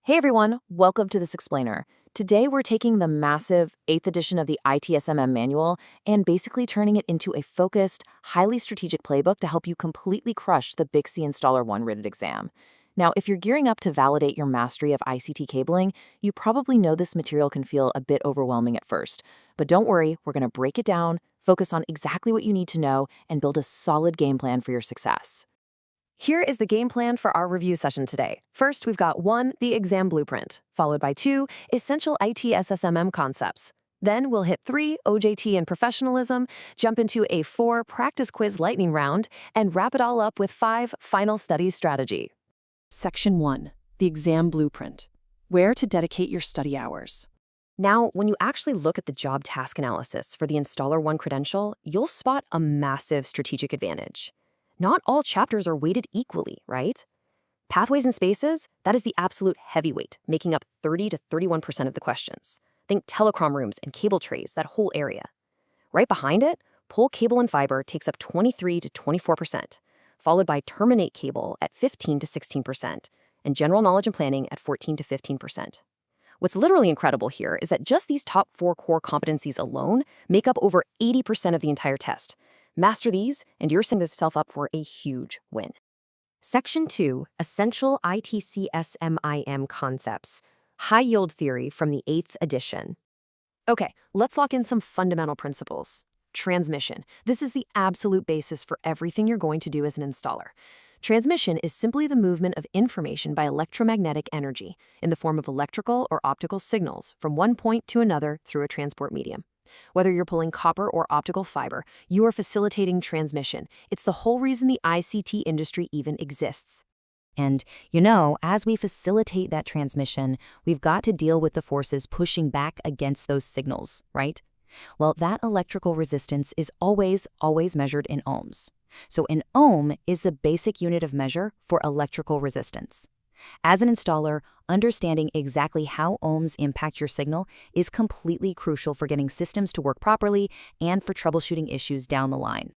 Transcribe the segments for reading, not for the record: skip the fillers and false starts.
Hey everyone, welcome to this explainer. Today we're taking the massive 8th edition of the ITSMM manual and basically turning it into a focused, highly strategic playbook to help you completely crush the BICSI Installer 1 written exam. Now, if you're gearing up to validate your mastery of ICT cabling, you probably know this material can feel a bit overwhelming at first. But don't worry, we're going to break it down, focus on exactly what you need to know, and build a solid game plan for your success. Here is the game plan for our review session today. First, we've got 1, the exam blueprint, followed by 2, essential ITSSMM concepts. Then we'll hit 3, OJT and professionalism, jump into a 4, practice quiz lightning round, and wrap it all up with 5, final studies strategy. Section 1, the exam blueprint, where to dedicate your study hours. Now, when you actually look at the job task analysis for the Installer 1 credential, you'll spot a massive strategic advantage. Not all chapters are weighted equally, right? Pathways and spaces, that is the absolute heavyweight, making up 30 to 31% of the questions. Think telecom rooms and cable trays, that whole area. Right behind it, pole cable and fiber takes up 23 to 24%, followed by terminate cable at 15 to 16%, and general knowledge and planning at 14 to 15%. What's literally incredible here is that just these top 4 core competencies alone make up over 80% of the entire test. Master these, and you're setting yourself up for a huge win. Section 2, Essential ITSIMM Concepts, High Yield Theory from the 8th edition. Okay, let's lock in some fundamental principles. Transmission. This is the absolute basis for everything you're going to do as an installer. Transmission is simply the movement of information by electromagnetic energy in the form of electrical or optical signals from one point to another through a transport medium. Whether you're pulling copper or optical fiber, you are facilitating transmission. It's the whole reason the ICT industry even exists. And, as we facilitate that transmission, we've got to deal with the forces pushing back against those signals, right? Well, that electrical resistance is always measured in ohms. So an ohm is the basic unit of measure for electrical resistance. As an installer, understanding exactly how ohms impact your signal is completely crucial for getting systems to work properly and for troubleshooting issues down the line.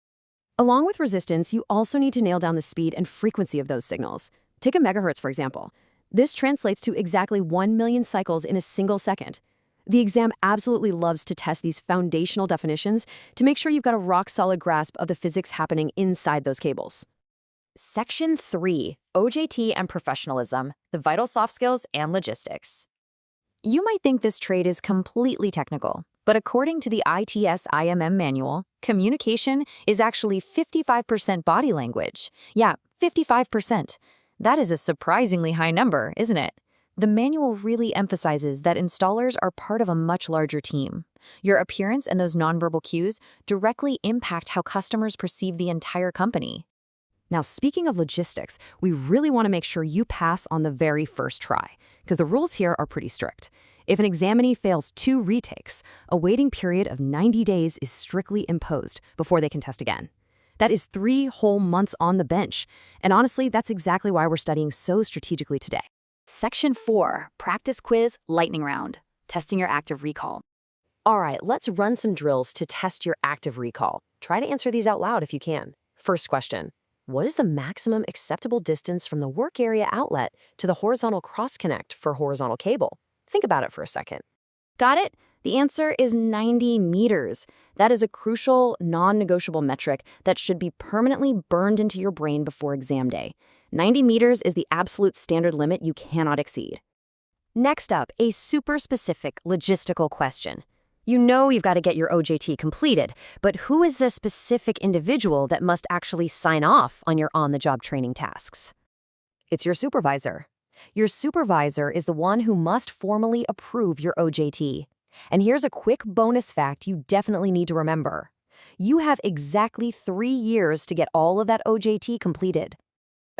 Along with resistance, you also need to nail down the speed and frequency of those signals. Take a megahertz, for example. This translates to exactly 1 million cycles in a single second. The exam absolutely loves to test these foundational definitions to make sure you've got a rock-solid grasp of the physics happening inside those cables. Section 3, OJT and Professionalism, the Vital Soft Skills and Logistics. You might think this trade is completely technical, but according to the ITSIMM manual, communication is actually 55% body language. Yeah, 55%. That is a surprisingly high number, isn't it? The manual really emphasizes that installers are part of a much larger team. Your appearance and those nonverbal cues directly impact how customers perceive the entire company. Now, speaking of logistics, we really want to make sure you pass on the very first try, because the rules here are pretty strict. If an examinee fails 2 retakes, a waiting period of 90 days is strictly imposed before they can test again. That is 3 whole months on the bench, and honestly, that's exactly why we're studying so strategically today. Section 4, Practice Quiz Lightning Round, Testing Your Active Recall. All right, let's run some drills to test your active recall. Try to answer these out loud if you can. First question. What is the maximum acceptable distance from the work area outlet to the horizontal cross-connect for horizontal cable? Think about it for a second. Got it? The answer is 90 meters. That is a crucial, non-negotiable metric that should be permanently burned into your brain before exam day. 90 meters is the absolute standard limit you cannot exceed. Next up, a super specific logistical question. You know you've got to get your OJT completed, but who is the specific individual that must actually sign off on your on-the-job training tasks? It's your supervisor. Your supervisor is the one who must formally approve your OJT. And here's a quick bonus fact you definitely need to remember. You have exactly 3 years to get all of that OJT completed.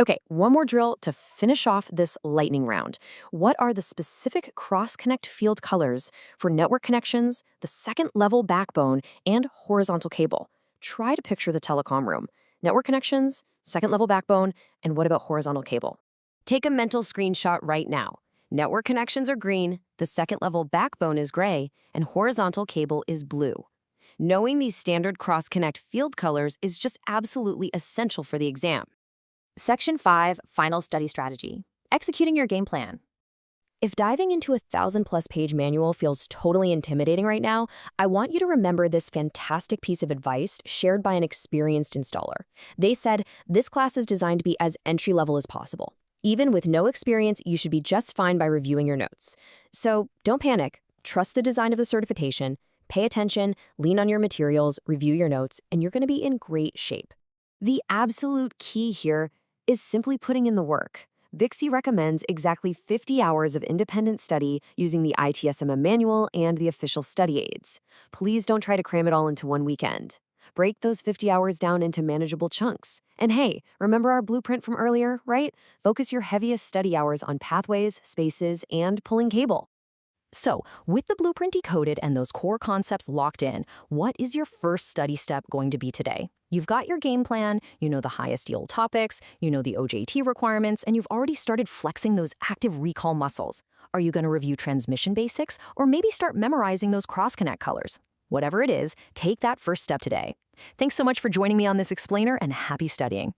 Okay, one more drill to finish off this lightning round. What are the specific cross-connect field colors for network connections, the second-level backbone, and horizontal cable? Try to picture the telecom room. Network connections, second-level backbone, and what about horizontal cable? Take a mental screenshot right now. Network connections are green, the second-level backbone is gray, and horizontal cable is blue. Knowing these standard cross-connect field colors is just absolutely essential for the exam. Section 5, Final Study Strategy. Executing your game plan. If diving into a 1,000+ page manual feels totally intimidating right now, I want you to remember this fantastic piece of advice shared by an experienced installer. They said, this class is designed to be as entry-level as possible. Even with no experience, you should be just fine by reviewing your notes. So don't panic. Trust the design of the certification, pay attention, lean on your materials, review your notes, and you're going to be in great shape. The absolute key here is simply putting in the work. BICSI recommends exactly 50 hours of independent study using the ITSIMM manual and the official study aids. Please don't try to cram it all into one weekend. Break those 50 hours down into manageable chunks. And hey, remember our blueprint from earlier, right? Focus your heaviest study hours on pathways, spaces, and pulling cable. So, with the blueprint decoded and those core concepts locked in, what is your first study step going to be today? You've got your game plan, you know the highest yield topics, you know the OJT requirements, and you've already started flexing those active recall muscles. Are you going to review transmission basics, or maybe start memorizing those cross-connect colors? Whatever it is, take that first step today. Thanks so much for joining me on this explainer, and happy studying.